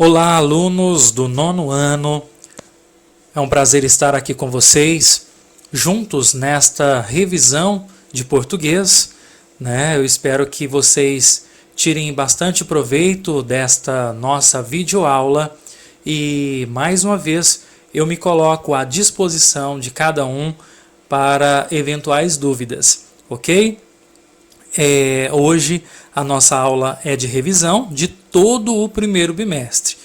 Olá, alunos do 9º ano. É um prazer estar aqui com vocês, juntos nesta revisão de português, né? Eu espero que vocês tirem bastante proveito desta nossa videoaula e, mais uma vez, eu me coloco à disposição de cada um para eventuais dúvidas, ok? Hoje a nossa aula é de revisão de todo o primeiro bimestre.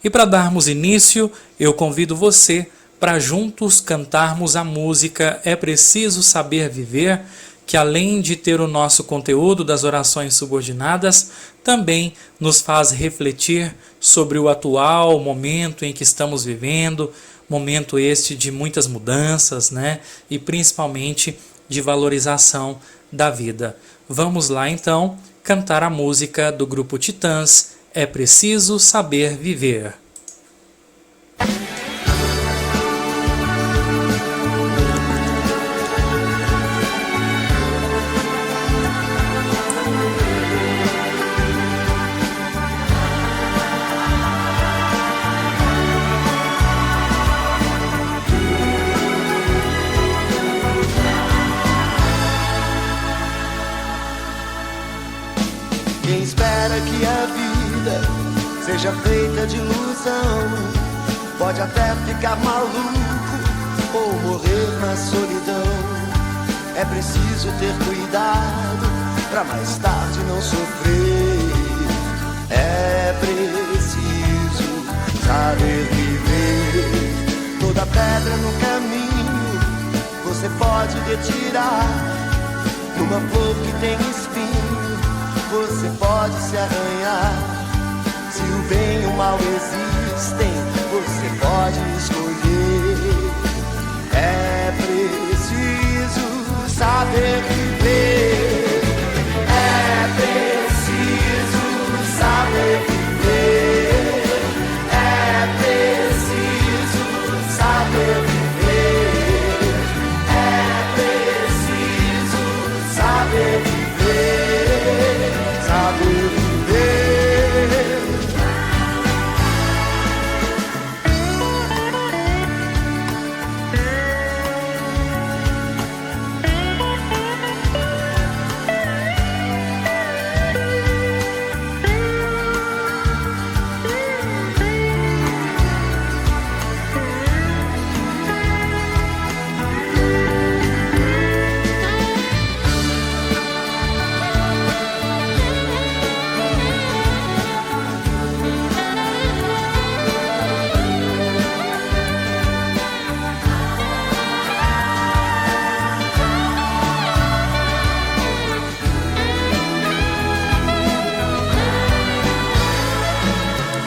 E para darmos início, eu convido você para juntos cantarmos a música É Preciso Saber Viver, que além de ter o nosso conteúdo das orações subordinadas, também nos faz refletir sobre o atual momento em que estamos vivendo, momento este de muitas mudanças, né? E principalmente de valorização da vida. Vamos lá então cantar a música do grupo Titãs, É Preciso Saber Viver. Quem espera que a vida seja feita de ilusão pode até ficar maluco ou morrer na solidão. É preciso ter cuidado pra mais tarde não sofrer. É preciso saber viver. Toda pedra no caminho você pode retirar. Numa flor que tem espinho você pode se arranhar. Se o bem e o mal existem, você pode escolher. É preciso saber viver. É preciso saber viver. É preciso saber viver. É preciso saber viver.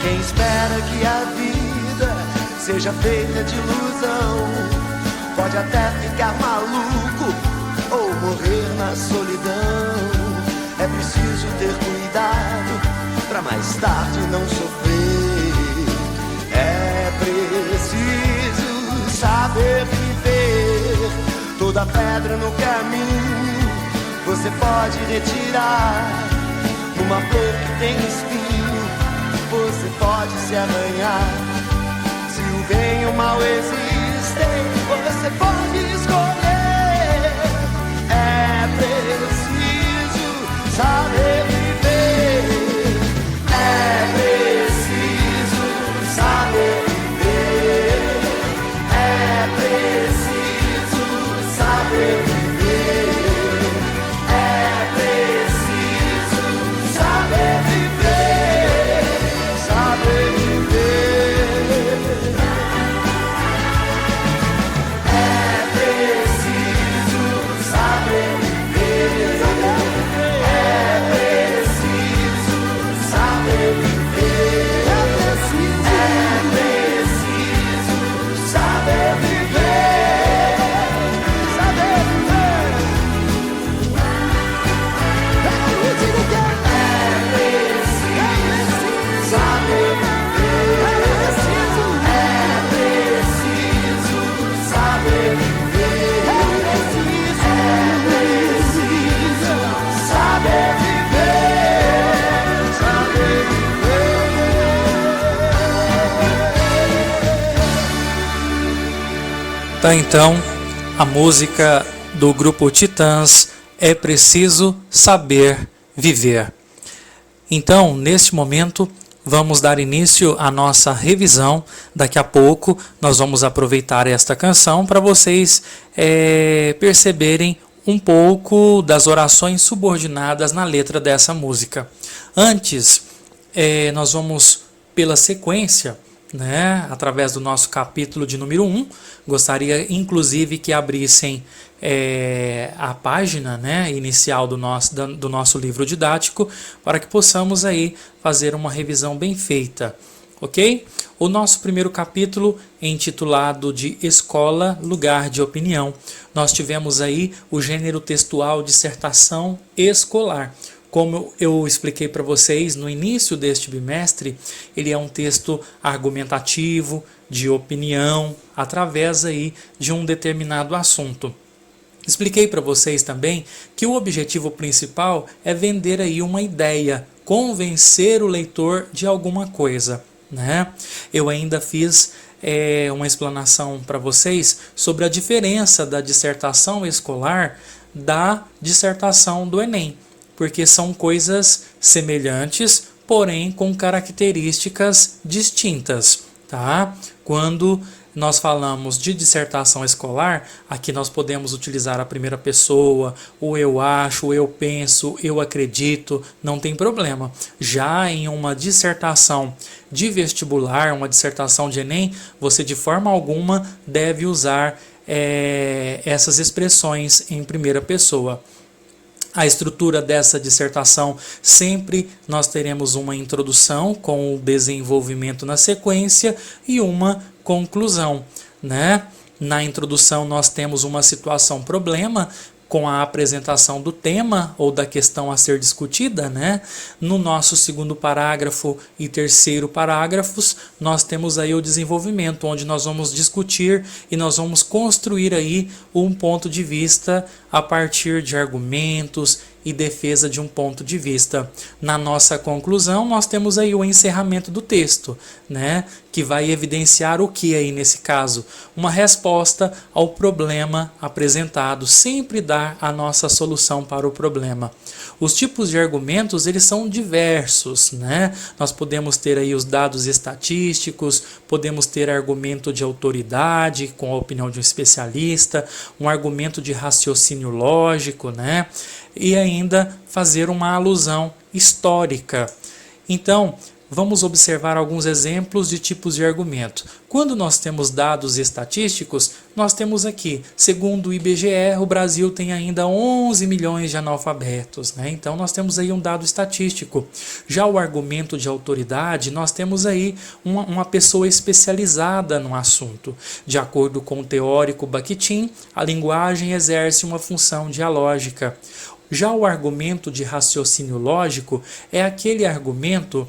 Quem espera que a vida seja feita de ilusão pode até ficar maluco ou morrer na solidão. É preciso ter cuidado pra mais tarde não sofrer. É preciso saber viver. Toda pedra no caminho você pode retirar. Numa flor que tem espinho você pode se arranhar. Se o bem e o mal existem, você pode escolher. É preciso saber viver. É preciso saber viver. É preciso saber viver. É preciso saber viver. Tá, então, a música do grupo Titãs, É Preciso Saber Viver. Então, neste momento, vamos dar início à nossa revisão. Daqui a pouco, nós vamos aproveitar esta canção para vocês perceberem um pouco das orações subordinadas na letra dessa música. Antes, nós vamos pela sequência, né, através do nosso capítulo de número 1. Gostaria inclusive que abrissem a página, né, inicial do nosso livro didático, para que possamos aí fazer uma revisão bem feita, ok? O nosso primeiro capítulo, intitulado de Escola, Lugar de Opinião, nós tivemos aí o gênero textual dissertação escolar. Como eu expliquei para vocês no início deste bimestre, ele é um texto argumentativo, de opinião, através aí de um determinado assunto. Expliquei para vocês também que o objetivo principal é vender aí uma ideia, convencer o leitor de alguma coisa, né? Eu ainda fiz uma explanação para vocês sobre a diferença da dissertação escolar da dissertação do Enem, porque são coisas semelhantes, porém com características distintas, tá? Quando nós falamos de dissertação escolar, aqui nós podemos utilizar a primeira pessoa, o eu acho, o eu penso, eu acredito, não tem problema. Já em uma dissertação de vestibular, uma dissertação de Enem, você de forma alguma deve usar essas expressões em primeira pessoa. A estrutura dessa dissertação, sempre nós teremos uma introdução com o desenvolvimento na sequência e uma conclusão, né? Na introdução nós temos uma situação-problema com a apresentação do tema ou da questão a ser discutida, né? No nosso segundo parágrafo e terceiro parágrafos, nós temos aí o desenvolvimento, onde nós vamos discutir e nós vamos construir aí um ponto de vista a partir de argumentos e defesa de um ponto de vista. Na nossa conclusão, nós temos aí o encerramento do texto, né? Que vai evidenciar o que aí nesse caso? Uma resposta ao problema apresentado, sempre dar a nossa solução para o problema. Os tipos de argumentos, eles são diversos, né? Nós podemos ter aí os dados estatísticos, podemos ter argumento de autoridade, com a opinião de um especialista, um argumento de raciocínio lógico, né? E ainda fazer uma alusão histórica. Então, vamos observar alguns exemplos de tipos de argumento. Quando nós temos dados estatísticos, nós temos aqui, segundo o IBGE, o Brasil tem ainda 11 milhões de analfabetos, né? Então nós temos aí um dado estatístico. Já o argumento de autoridade, nós temos aí uma pessoa especializada no assunto. De acordo com o teórico Bakhtin, a linguagem exerce uma função dialógica. Já o argumento de raciocínio lógico é aquele argumento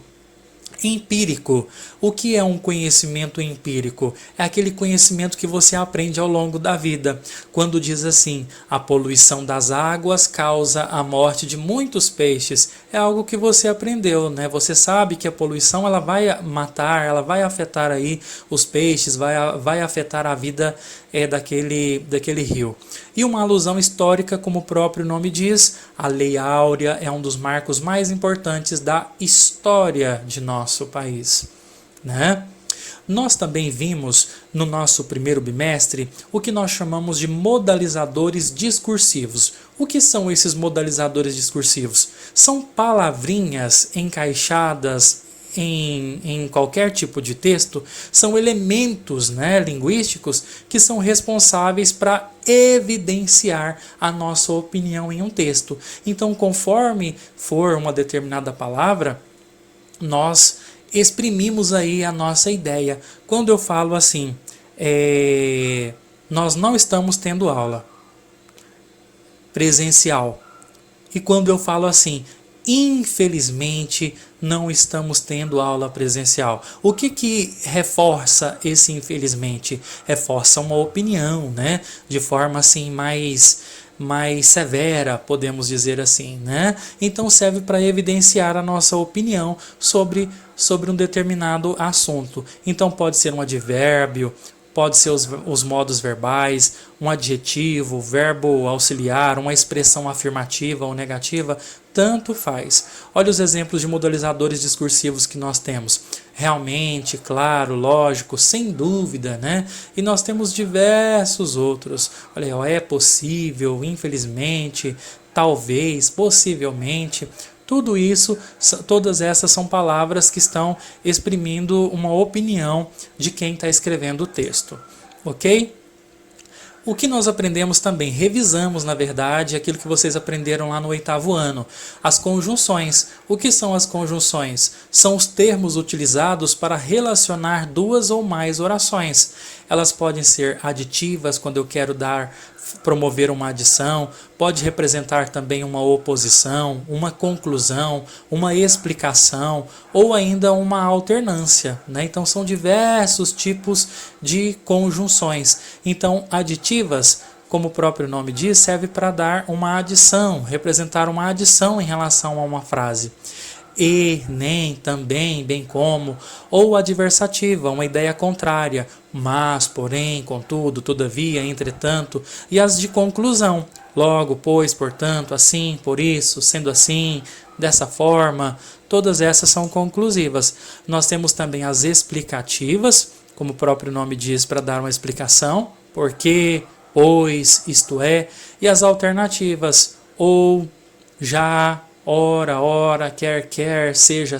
empírico. O que é um conhecimento empírico? É aquele conhecimento que você aprende ao longo da vida. Quando diz assim, a poluição das águas causa a morte de muitos peixes, é algo que você aprendeu, né? Você sabe que a poluição ela vai matar, ela vai afetar aí os peixes, vai afetar a vida daquele rio. E uma alusão histórica, como o próprio nome diz, a Lei Áurea é um dos marcos mais importantes da história de nosso país, né? Nós também vimos no nosso primeiro bimestre o que nós chamamos de modalizadores discursivos. O que são esses modalizadores discursivos? São palavrinhas encaixadas em qualquer tipo de texto, são elementos, né, linguísticos que são responsáveis para evidenciar a nossa opinião em um texto. Então, conforme for uma determinada palavra, nós exprimimos aí a nossa ideia. Quando eu falo assim, nós não estamos tendo aula presencial. E quando eu falo assim, infelizmente não estamos tendo aula presencial. O que reforça esse infelizmente? Reforça uma opinião, né? De forma assim mais severa, podemos dizer assim, né? Então serve para evidenciar a nossa opinião sobre um determinado assunto. Então pode ser um advérbio, pode ser os modos verbais, um adjetivo, verbo auxiliar, uma expressão afirmativa ou negativa, tanto faz. Olha os exemplos de modalizadores discursivos que nós temos. Realmente, claro, lógico, sem dúvida, né? E nós temos diversos outros. Olha aí, ó, é possível, infelizmente, talvez, possivelmente. Tudo isso, todas essas são palavras que estão exprimindo uma opinião de quem está escrevendo o texto, ok? O que nós aprendemos também, revisamos na verdade aquilo que vocês aprenderam lá no 8º ano, as conjunções. O que são as conjunções? São os termos utilizados para relacionar duas ou mais orações. Elas podem ser aditivas quando eu quero promover uma adição, pode representar também uma oposição, uma conclusão, uma explicação ou ainda uma alternância, né? Então são diversos tipos de conjunções. Então aditivas, como o próprio nome diz, serve para dar uma adição, representar uma adição em relação a uma frase. E, nem, também, bem como, ou adversativa, uma ideia contrária, mas, porém, contudo, todavia, entretanto, e as de conclusão, logo, pois, portanto, assim, por isso, sendo assim, dessa forma, todas essas são conclusivas. Nós temos também as explicativas, como o próprio nome diz, para dar uma explicação, porque, pois, isto é, e as alternativas, ou, já, ora, quer, seja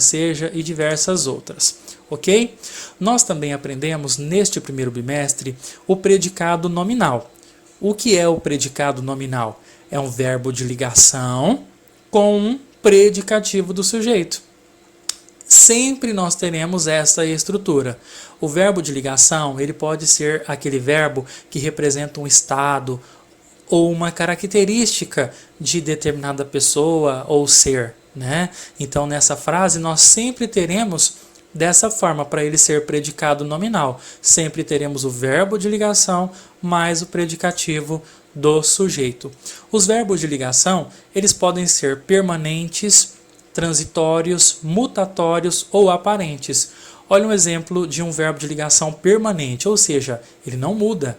e diversas outras, ok? Nós também aprendemos neste primeiro bimestre o predicado nominal. O que é o predicado nominal? É um verbo de ligação com um predicativo do sujeito. Sempre nós teremos essa estrutura. O verbo de ligação, ele pode ser aquele verbo que representa um estado ou uma característica de determinada pessoa ou ser, né? Então, nessa frase, nós sempre teremos dessa forma, para ele ser predicado nominal. Sempre teremos o verbo de ligação mais o predicativo do sujeito. Os verbos de ligação, eles podem ser permanentes, transitórios, mutatórios ou aparentes. Olha um exemplo de um verbo de ligação permanente, ou seja, ele não muda.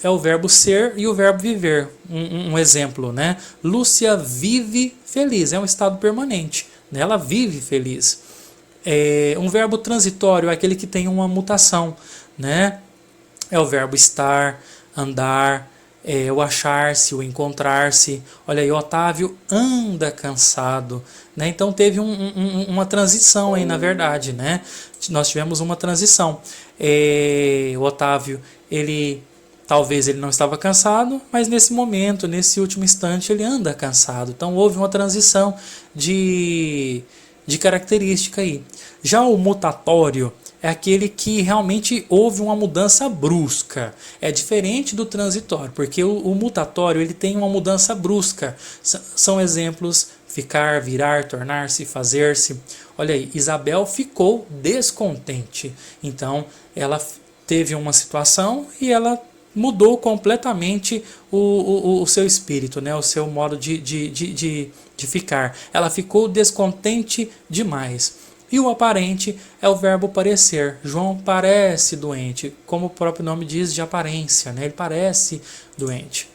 É o verbo ser e o verbo viver. Um exemplo, né? Lúcia vive feliz, é um estado permanente, né? Ela vive feliz. Um verbo transitório é aquele que tem uma mutação, né? É o verbo estar, andar, o achar-se, o encontrar-se. Olha aí, Otávio anda cansado, né? Então teve uma transição aí, na verdade, né? Nós tivemos uma transição. O Otávio, talvez ele não estava cansado, mas nesse momento, nesse último instante, ele anda cansado. Então houve uma transição de característica aí. Já o mutatório é aquele que realmente houve uma mudança brusca. É diferente do transitório, porque o mutatório ele tem uma mudança brusca. São exemplos: ficar, virar, tornar-se, fazer-se. Olha aí, Isabel ficou descontente. Então ela teve uma situação e ela mudou completamente o seu espírito, né? O seu modo de ficar. Ela ficou descontente demais. E o aparente é o verbo parecer. João parece doente, como o próprio nome diz, de aparência, né? Ele parece doente.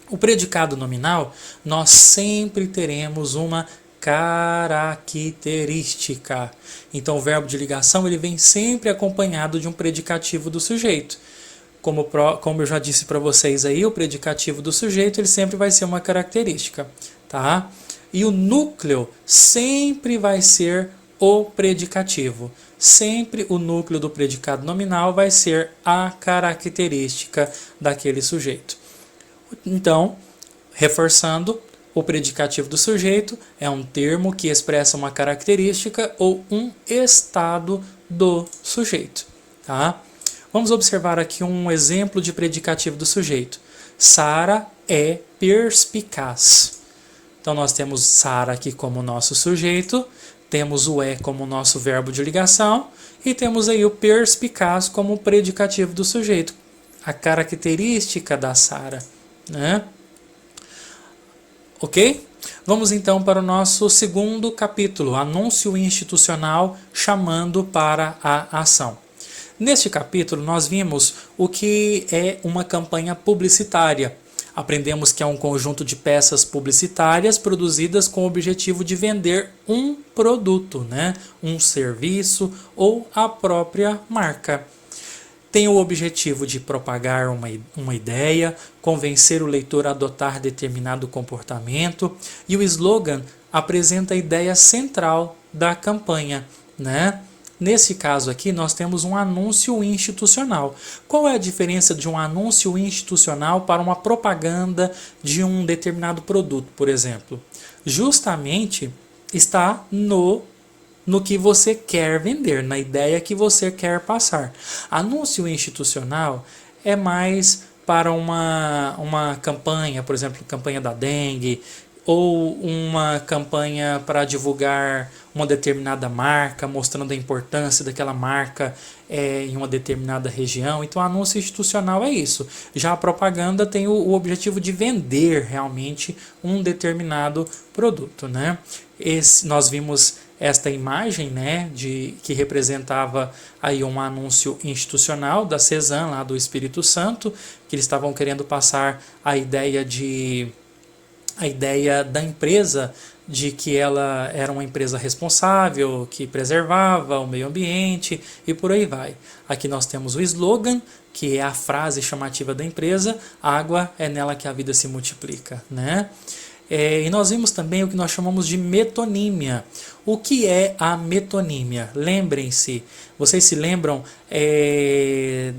O predicado nominal, nós sempre teremos uma característica. Então o verbo de ligação ele vem sempre acompanhado de um predicativo do sujeito. Como eu já disse para vocês aí, o predicativo do sujeito ele sempre vai ser uma característica, tá? E o núcleo sempre vai ser o predicativo. Sempre o núcleo do predicado nominal vai ser a característica daquele sujeito. Então, reforçando, o predicativo do sujeito é um termo que expressa uma característica ou um estado do sujeito, tá? Vamos observar aqui um exemplo de predicativo do sujeito. Sara é perspicaz. Então nós temos Sara aqui como nosso sujeito, temos o é como nosso verbo de ligação e temos aí o perspicaz como predicativo do sujeito, a característica da Sara, né? Ok? Vamos então para o nosso segundo capítulo, anúncio institucional chamando para a ação. Neste capítulo, nós vimos o que é uma campanha publicitária. Aprendemos que é um conjunto de peças publicitárias produzidas com o objetivo de vender um produto, né? Um serviço ou a própria marca. Tem o objetivo de propagar uma ideia, convencer o leitor a adotar determinado comportamento, e o slogan apresenta a ideia central da campanha, né? Nesse caso aqui, nós temos um anúncio institucional. Qual é a diferença de um anúncio institucional para uma propaganda de um determinado produto, por exemplo? Justamente está no que você quer vender, na ideia que você quer passar. Anúncio institucional é mais para uma campanha, por exemplo, campanha da dengue, ou uma campanha para divulgar uma determinada marca, mostrando a importância daquela marca em uma determinada região. Então, anúncio institucional é isso. Já a propaganda tem o objetivo de vender realmente um determinado produto, né? Nós vimos esta imagem, né, que representava aí um anúncio institucional da Cezan, lá do Espírito Santo, que eles estavam querendo passar a ideia da empresa, de que ela era uma empresa responsável, que preservava o meio ambiente e por aí vai. Aqui nós temos o slogan, que é a frase chamativa da empresa: água é nela que a vida se multiplica, né? E nós vimos também o que nós chamamos de metonímia. O que é a metonímia? Lembrem-se, vocês se lembram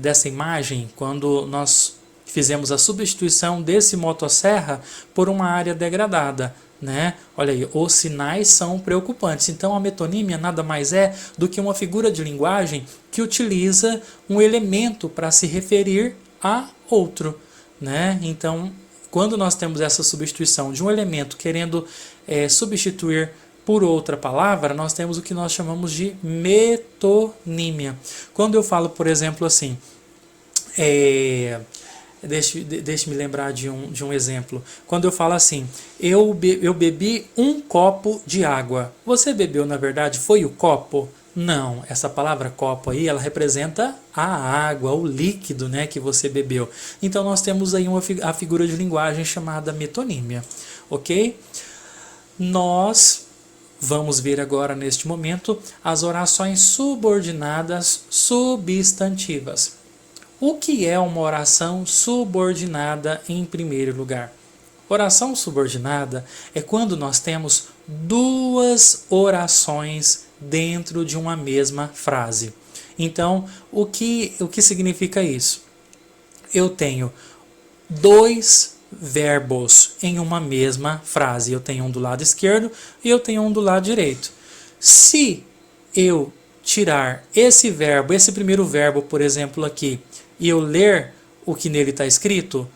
dessa imagem quando nós fizemos a substituição desse motosserra por uma área degradada, né? Olha aí, os sinais são preocupantes. Então a metonímia nada mais é do que uma figura de linguagem que utiliza um elemento para se referir a outro, né? Então, quando nós temos essa substituição de um elemento querendo substituir por outra palavra, nós temos o que nós chamamos de metonímia. Quando eu falo, por exemplo, assim, deixe-me lembrar de um exemplo. Quando eu falo assim, eu bebi um copo de água. Você bebeu, na verdade, foi o copo? Não, essa palavra copo aí, ela representa a água, o líquido, né, que você bebeu. Então nós temos aí a figura de linguagem chamada metonímia, ok? Nós vamos ver agora, neste momento, as orações subordinadas substantivas. O que é uma oração subordinada em primeiro lugar? Oração subordinada é quando nós temos duas orações dentro de uma mesma frase. Então, o que significa isso? Eu tenho dois verbos em uma mesma frase. Eu tenho um do lado esquerdo e eu tenho um do lado direito. Se eu tirar esse verbo, esse primeiro verbo, por exemplo, aqui, e eu ler o que nele está escrito,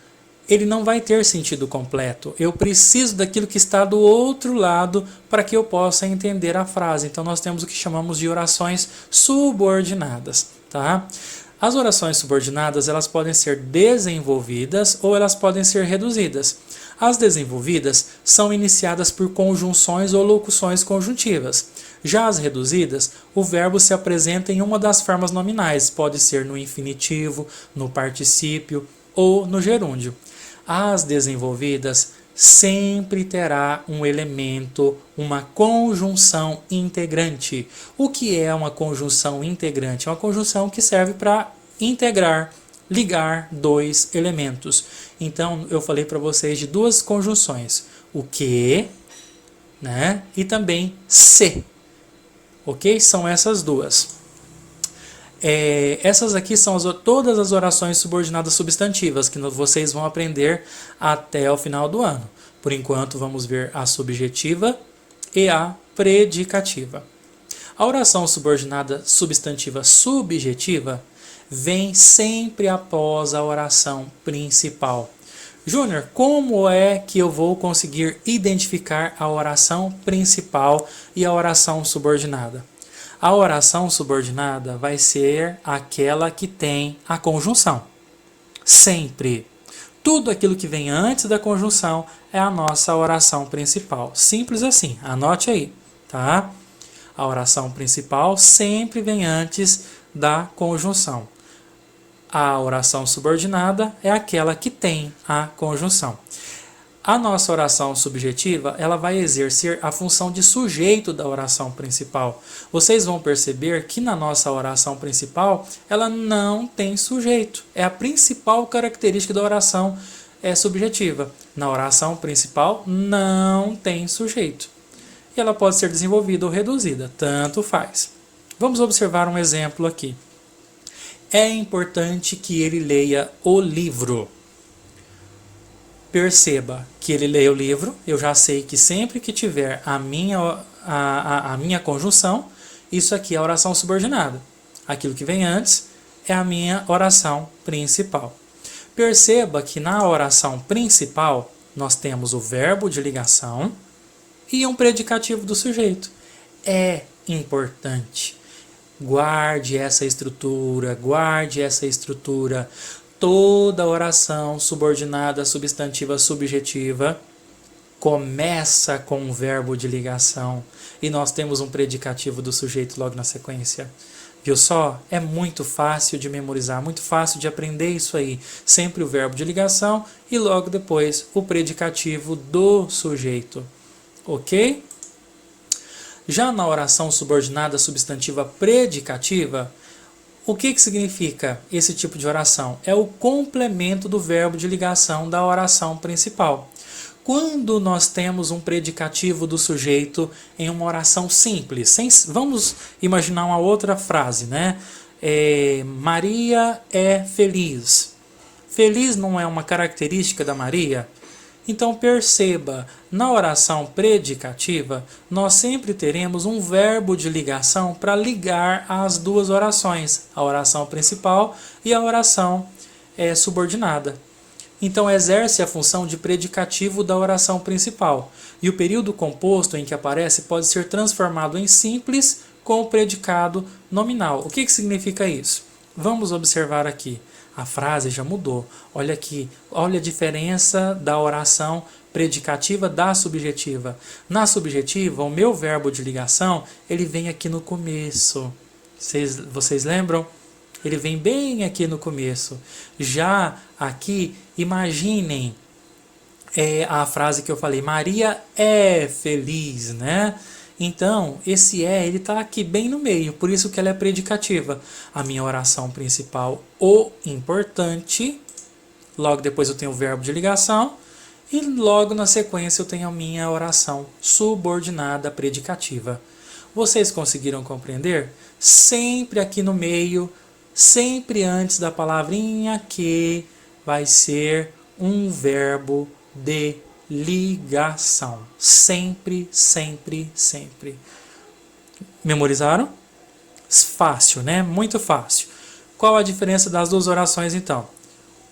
ele não vai ter sentido completo. Eu preciso daquilo que está do outro lado para que eu possa entender a frase. Então nós temos o que chamamos de orações subordinadas, tá? As orações subordinadas, elas podem ser desenvolvidas ou elas podem ser reduzidas. As desenvolvidas são iniciadas por conjunções ou locuções conjuntivas. Já as reduzidas, o verbo se apresenta em uma das formas nominais, pode ser no infinitivo, no particípio ou no gerúndio. As desenvolvidas sempre terá um elemento, uma conjunção integrante. O que é uma conjunção integrante? É uma conjunção que serve para integrar, ligar dois elementos. Então, eu falei para vocês de duas conjunções. O que, né? E também se. Ok? São essas duas. Essas aqui são todas as orações subordinadas substantivas que vocês vão aprender até o final do ano. Por enquanto, vamos ver a subjetiva e a predicativa. A oração subordinada substantiva subjetiva vem sempre após a oração principal. Júnior, como é que eu vou conseguir identificar a oração principal e a oração subordinada? A oração subordinada vai ser aquela que tem a conjunção. Sempre. Tudo aquilo que vem antes da conjunção é a nossa oração principal. Simples assim. Anote aí, tá? A oração principal sempre vem antes da conjunção. A oração subordinada é aquela que tem a conjunção. A nossa oração subjetiva, ela vai exercer a função de sujeito da oração principal. Vocês vão perceber que na nossa oração principal, ela não tem sujeito. É a principal característica da oração subjetiva. Na oração principal, não tem sujeito. E ela pode ser desenvolvida ou reduzida, tanto faz. Vamos observar um exemplo aqui. É importante que ele leia o livro. Perceba que ele leia o livro. Eu já sei que sempre que tiver a minha conjunção, isso aqui é a oração subordinada. Aquilo que vem antes é a minha oração principal. Perceba que na oração principal nós temos o verbo de ligação e um predicativo do sujeito. É importante. Guarde essa estrutura, guarde essa estrutura. Toda oração subordinada, substantiva, subjetiva começa com um verbo de ligação e nós temos um predicativo do sujeito logo na sequência. Viu só? É muito fácil de memorizar, muito fácil de aprender isso aí. Sempre o verbo de ligação e logo depois o predicativo do sujeito. Ok? Já na oração subordinada substantiva predicativa, o que significa esse tipo de oração? É o complemento do verbo de ligação da oração principal. Quando nós temos um predicativo do sujeito em uma oração simples, vamos imaginar uma outra frase, né? Maria é feliz. Feliz não é uma característica da Maria? Então perceba, na oração predicativa, nós sempre teremos um verbo de ligação para ligar as duas orações, a oração principal e a oração subordinada. Então exerce a função de predicativo da oração principal. E o período composto em que aparece pode ser transformado em simples com o predicado nominal. O que significa isso? Vamos observar aqui. A frase já mudou. Olha aqui, olha a diferença da oração predicativa da subjetiva. Na subjetiva, o meu verbo de ligação, ele vem aqui no começo. Vocês lembram? Ele vem bem aqui no começo. Já aqui, imaginem a frase que eu falei, Maria é feliz, né? Então, esse ele está aqui bem no meio, por isso que ela é predicativa. A minha oração principal, o importante, logo depois eu tenho o verbo de ligação, e logo na sequência eu tenho a minha oração subordinada predicativa. Vocês conseguiram compreender? Sempre aqui no meio, sempre antes da palavrinha que vai ser um verbo de ligação. Sempre, sempre, sempre. Memorizaram? Fácil, né? Muito fácil. Qual a diferença das duas orações, então?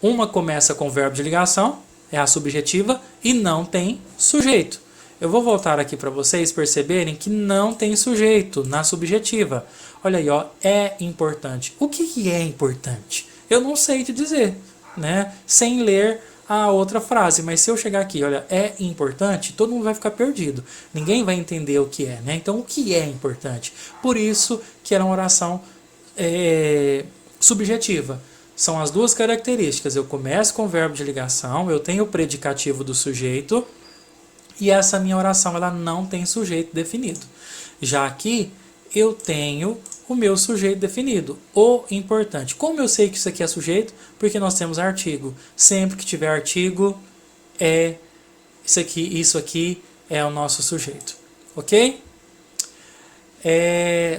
Uma começa com o verbo de ligação, é a subjetiva, e não tem sujeito. Eu vou voltar aqui para vocês perceberem que não tem sujeito na subjetiva. Olha aí, ó, é importante. O que é importante? Eu não sei te dizer, né? Sem ler a outra frase, mas se eu chegar aqui, olha, é importante, todo mundo vai ficar perdido. Ninguém vai entender o que é, né? Então, o que é importante? Por isso que era uma oração subjetiva. São as duas características. Eu começo com o verbo de ligação, eu tenho o predicativo do sujeito, e essa minha oração ela não tem sujeito definido. Já aqui, eu tenho o meu sujeito definido, o importante. Como eu sei que isso aqui é sujeito? Porque nós temos artigo. Sempre que tiver artigo, isso aqui é o nosso sujeito. Ok?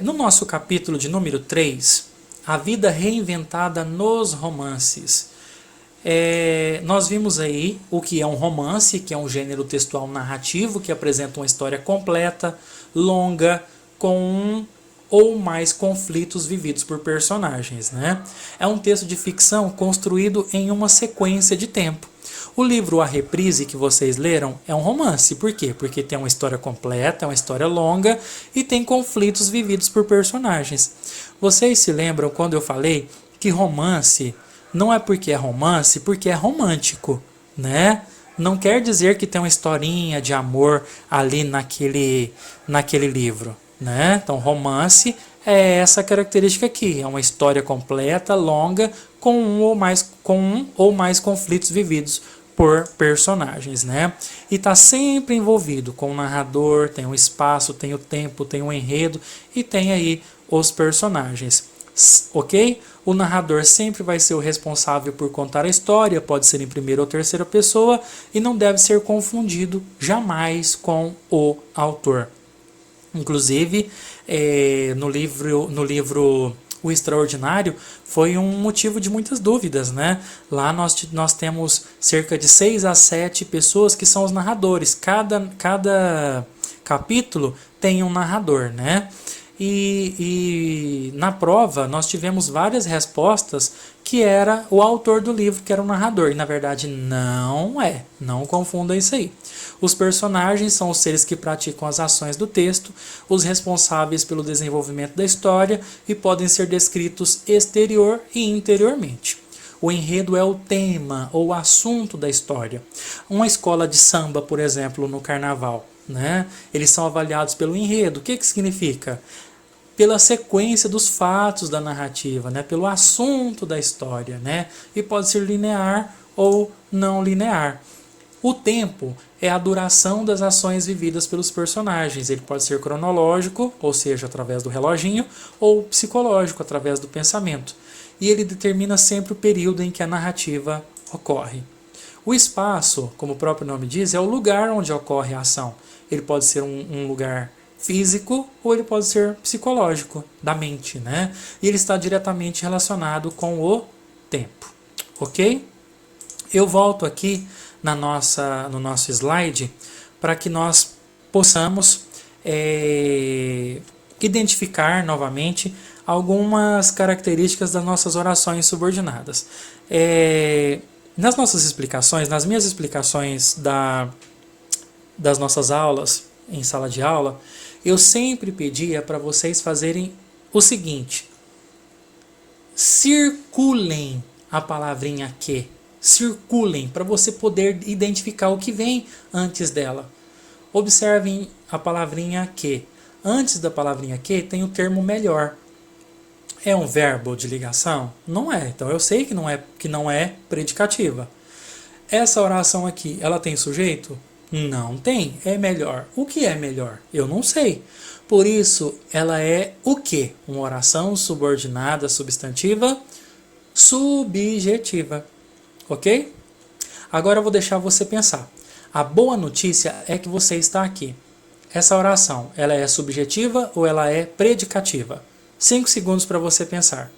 No nosso capítulo de número 3, a vida reinventada nos romances. Nós vimos aí o que é um romance, que é um gênero textual narrativo, que apresenta uma história completa, longa, com um ou mais conflitos vividos por personagens, né? É um texto de ficção construído em uma sequência de tempo. O livro A Reprise, que vocês leram, é um romance. Por quê? Porque tem uma história completa, é uma história longa e tem conflitos vividos por personagens. Vocês se lembram quando eu falei que romance não é porque é romântico, né? Não quer dizer que tem uma historinha de amor ali naquele livro, né? Então, romance é essa característica aqui. É uma história completa, longa, com um ou mais conflitos vividos por personagens, né? E está sempre envolvido com o narrador, tem o espaço, tem o tempo, tem o enredo e tem aí os personagens, ok? O narrador sempre vai ser o responsável por contar a história, pode ser em primeira ou terceira pessoa e não deve ser confundido jamais com o autor. Inclusive, no livro O Extraordinário, foi um motivo de muitas dúvidas, né? Lá nós temos cerca de 6 a 7 pessoas que são os narradores. Cada capítulo tem um narrador, né? E na prova nós tivemos várias respostas que era o autor do livro que era o narrador. E na verdade não é. Não confunda isso aí. Os personagens são os seres que praticam as ações do texto, os responsáveis pelo desenvolvimento da história e podem ser descritos exterior e interiormente. O enredo é o tema ou assunto da história. Uma escola de samba, por exemplo, no carnaval, né? Eles são avaliados pelo enredo. O que significa? Pela sequência dos fatos da narrativa, né? Pelo assunto da história, né? E pode ser linear ou não linear. O tempo é a duração das ações vividas pelos personagens. Ele pode ser cronológico, ou seja, através do reloginho, ou psicológico, através do pensamento. E ele determina sempre o período em que a narrativa ocorre. O espaço, como o próprio nome diz, é o lugar onde ocorre a ação. Ele pode ser um lugar físico ou ele pode ser psicológico, da mente, né? E ele está diretamente relacionado com o tempo, ok? Eu volto aqui no nosso slide para que nós possamos identificar novamente algumas características das nossas orações subordinadas. Nas nossas explicações, nas minhas explicações das nossas aulas em sala de aula, eu sempre pedia para vocês fazerem o seguinte: circulem a palavrinha que. Circulem, para você poder identificar o que vem antes dela. Observem a palavrinha que. Antes da palavrinha que tem o termo melhor. É um verbo de ligação? Não é. Então eu sei que não é predicativa. Essa oração aqui, ela tem sujeito? Não tem. É melhor. O que é melhor? Eu não sei. Por isso, ela é o quê? Uma oração subordinada substantiva subjetiva. Ok? Agora eu vou deixar você pensar. A boa notícia é que você está aqui. Essa oração, ela é subjetiva ou ela é predicativa? 5 segundos para você pensar.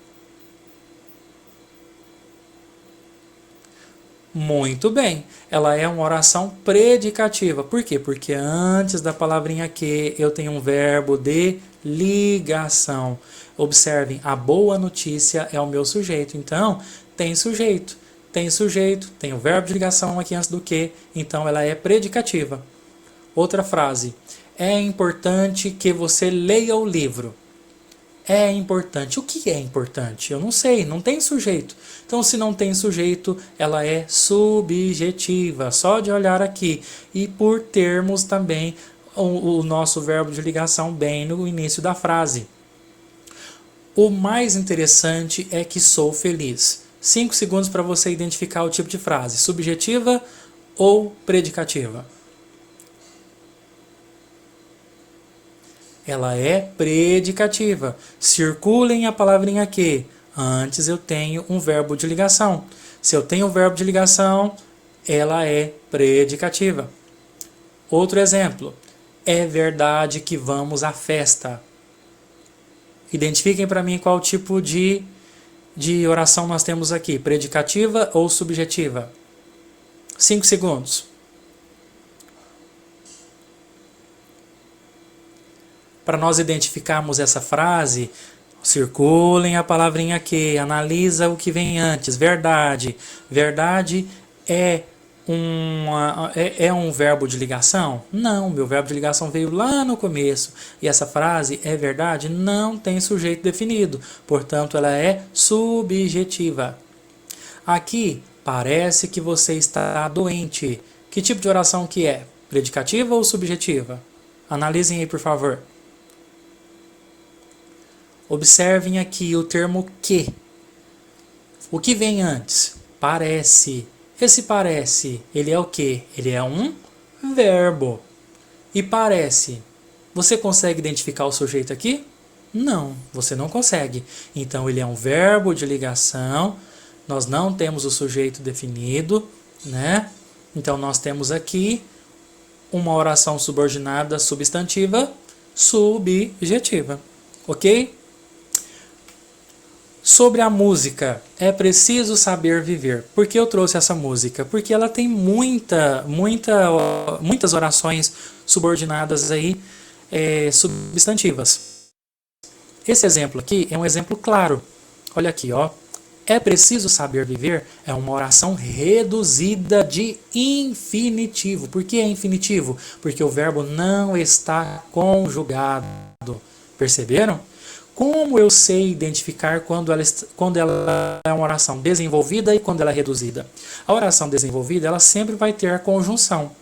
Muito bem. Ela é uma oração predicativa. Por quê? Porque antes da palavrinha que eu tenho um verbo de ligação. Observem, a boa notícia é o meu sujeito. Então, tem sujeito. Tem o verbo de ligação aqui antes do que, então ela é predicativa. Outra frase. É importante que você leia o livro. É importante. O que é importante? Eu não sei, não tem sujeito. Então, se não tem sujeito, ela é subjetiva, só de olhar aqui. E por termos também o nosso verbo de ligação bem no início da frase. O mais interessante é que sou feliz. 5 segundos para você identificar o tipo de frase, subjetiva ou predicativa. Ela é predicativa. Circulem a palavrinha que. Antes eu tenho um verbo de ligação. Se eu tenho um verbo de ligação, ela é predicativa. Outro exemplo. É verdade que vamos à festa. Identifiquem para mim qual tipo de oração nós temos aqui, predicativa ou subjetiva. 5 segundos. Para nós identificarmos essa frase, circulem a palavrinha que, analisa o que vem antes. Verdade. Verdade é um verbo de ligação? Não, meu verbo de ligação veio lá no começo. E essa frase, é verdade, não tem sujeito definido. Portanto, ela é subjetiva. Aqui, parece que você está doente. Que tipo de oração que é? Predicativa ou subjetiva? Analisem aí, por favor. Observem aqui o termo que. O que vem antes? Parece. Esse parece, ele é o quê? Ele é um verbo. E parece. Você consegue identificar o sujeito aqui? Não, você não consegue. Então ele é um verbo de ligação. Nós não temos o sujeito definido, né? Então nós temos aqui uma oração subordinada substantiva subjetiva, ok? Sobre a música, é preciso saber viver. Por que eu trouxe essa música? Porque ela tem muitas orações subordinadas aí, substantivas. Esse exemplo aqui é um exemplo claro. Olha aqui, ó. É preciso saber viver é uma oração reduzida de infinitivo. Por que é infinitivo? Porque o verbo não está conjugado. Perceberam? Como eu sei identificar quando ela é uma oração desenvolvida e quando ela é reduzida? A oração desenvolvida, ela sempre vai ter a conjunção.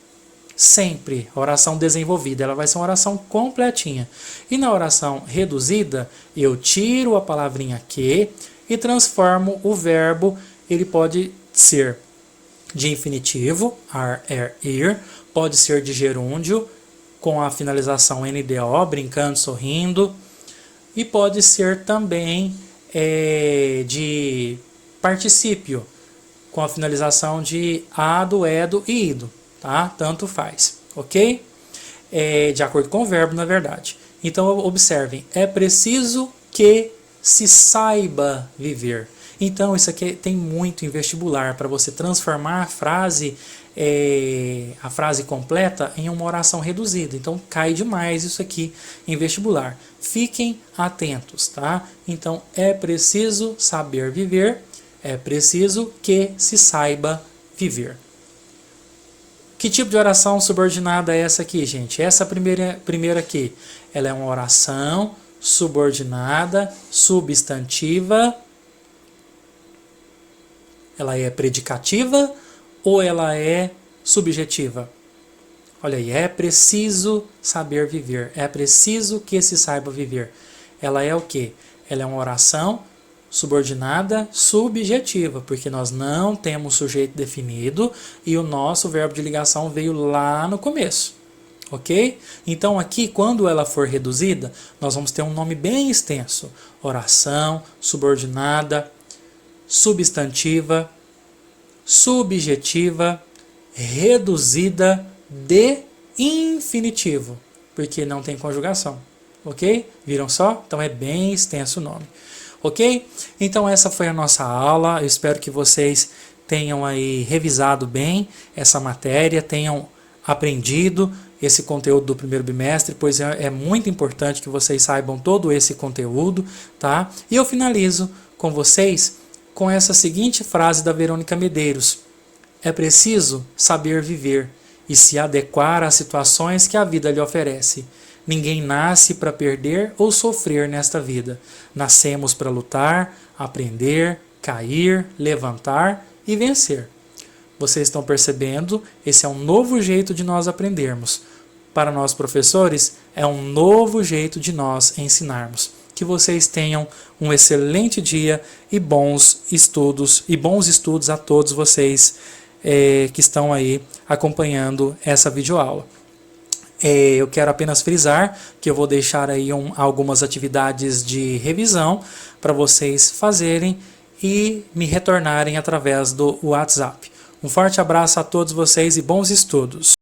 Sempre. A oração desenvolvida, ela vai ser uma oração completinha. E na oração reduzida, eu tiro a palavrinha que e transformo o verbo. Ele pode ser de infinitivo, ar, er, ir. Pode ser de gerúndio, com a finalização NDO, brincando, sorrindo. E pode ser também de particípio, com a finalização de ado, edo e ido, tá? Tanto faz, ok? De acordo com o verbo, na verdade. Então, observem, é preciso que se saiba viver. Então, isso aqui tem muito em vestibular, para você transformar a frase completa em uma oração reduzida. Então, cai demais isso aqui em vestibular. Fiquem atentos, tá? Então, é preciso saber viver, é preciso que se saiba viver. Que tipo de oração subordinada é essa aqui, gente? Essa primeira aqui, ela é uma oração subordinada, substantiva. Ela é predicativa ou ela é subjetiva? Olha aí, é preciso saber viver. É preciso que se saiba viver. Ela é o quê? Ela é uma oração subordinada subjetiva, porque nós não temos sujeito definido e o nosso verbo de ligação veio lá no começo. Ok? Então aqui, quando ela for reduzida, nós vamos ter um nome bem extenso. Oração subordinada substantiva, subjetiva, reduzida de infinitivo, porque não tem conjugação, ok? Viram só? Então é bem extenso o nome, ok? Então essa foi a nossa aula, eu espero que vocês tenham aí revisado bem essa matéria, tenham aprendido esse conteúdo do primeiro bimestre, pois é muito importante que vocês saibam todo esse conteúdo, tá? E eu finalizo com vocês com essa seguinte frase da Verônica Medeiros: é preciso saber viver e se adequar às situações que a vida lhe oferece. Ninguém nasce para perder ou sofrer nesta vida. Nascemos para lutar, aprender, cair, levantar e vencer. Vocês estão percebendo? Esse é um novo jeito de nós aprendermos. Para nós professores, é um novo jeito de nós ensinarmos. Que vocês tenham um excelente dia e bons estudos a todos vocês que estão aí acompanhando essa videoaula. Eu quero apenas frisar que eu vou deixar aí algumas atividades de revisão para vocês fazerem e me retornarem através do WhatsApp. Um forte abraço a todos vocês e bons estudos!